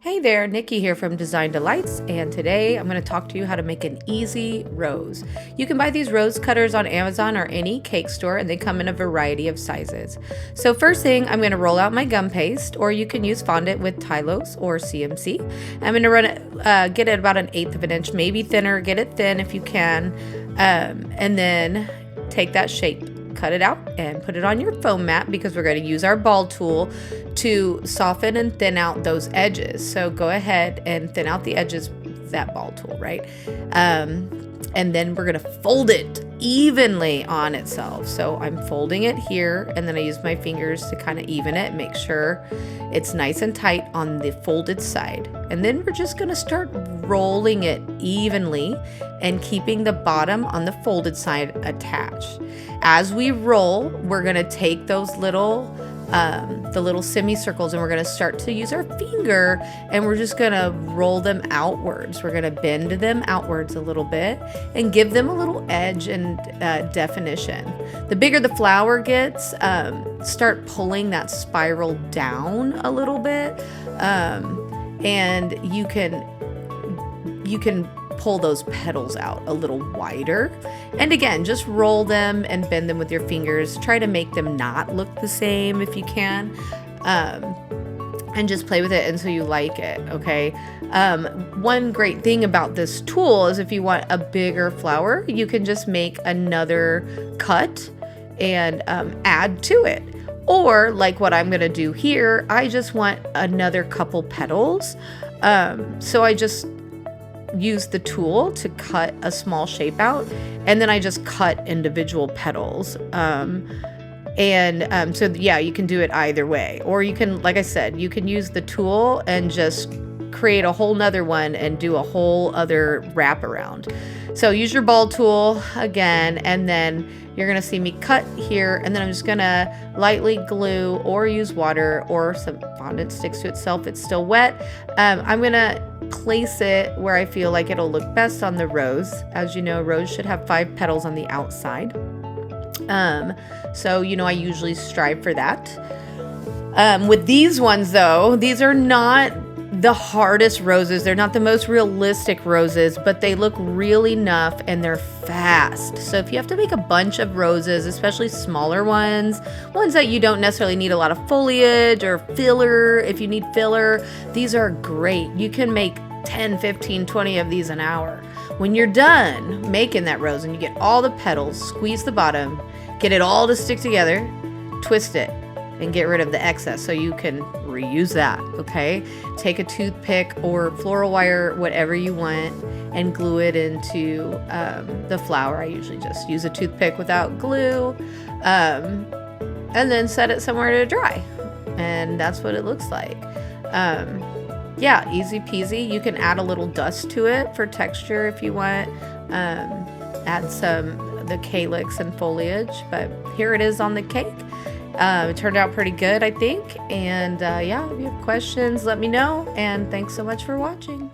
Hey there, Nikki here from Design Delights, and today I'm going to talk to you how to make an easy rose. You can buy these rose cutters on Amazon or any cake store, and they come in a variety of sizes. So first thing, I'm going to roll out my gum paste, or you can use fondant with Tylose or CMC. I'm going to run it, get it about 1/8 of an inch, maybe thinner. Get it thin if you can, and then take that shape, cut it out, and put it on your foam mat because we're going to use our ball tool to soften and thin out those edges. So go ahead and thin out the edges with that ball tool, right? And then we're going to fold it evenly on itself. So I'm folding it here, and then I use my fingers to kind of even it, make sure it's nice and tight on the folded side. And then we're just going to start rolling it evenly and keeping the bottom on the folded side attached. As we roll, we're going to take those little the little semicircles, and we're going to start to use our finger, and we're just going to roll them outwards. We're going to bend them outwards a little bit and give them a little edge and definition. The bigger the flower gets, start pulling that spiral down a little bit, and you can pull those petals out a little wider. And again, just roll them and bend them with your fingers. Try to make them not look the same if you can, and just play with it until you like it, okay? One great thing about this tool is if you want a bigger flower, you can just make another cut and add to it. Or like what I'm gonna do here, I just want another couple petals. So I just use the tool to cut a small shape out, and then I just cut individual petals. So yeah, you can do it either way, or you can, like I said, you can use the tool and just create a whole nother one and do a whole other wraparound. So use your ball tool again, and then you're gonna see me cut here, and then I'm just gonna lightly glue or use water, or some fondant sticks to itself, it's still wet. I'm gonna place it where I feel like it'll look best on the rose. As you know, a rose should have 5 petals on the outside. So I usually strive for that. With these ones though, these are not the hardest roses. They're not the most realistic roses, but they look really enough and they're fast. So if you have to make a bunch of roses, especially smaller ones that you don't necessarily need a lot of foliage or filler, if you need filler, these are great. You can make 10, 15, 20 of these an hour. When you're done making that rose and you get all the petals, squeeze the bottom, get it all to stick together, twist it, and get rid of the excess so you can reuse that, okay? Take a toothpick or floral wire, whatever you want, and glue it into the flower. I usually just use a toothpick without glue, and then set it somewhere to dry. And that's what it looks like. Yeah, easy peasy. You can add a little dust to it for texture if you want. Add the calyx and foliage, but here it is on the cake. It turned out pretty good, I think. And yeah, if you have questions, let me know. And thanks so much for watching.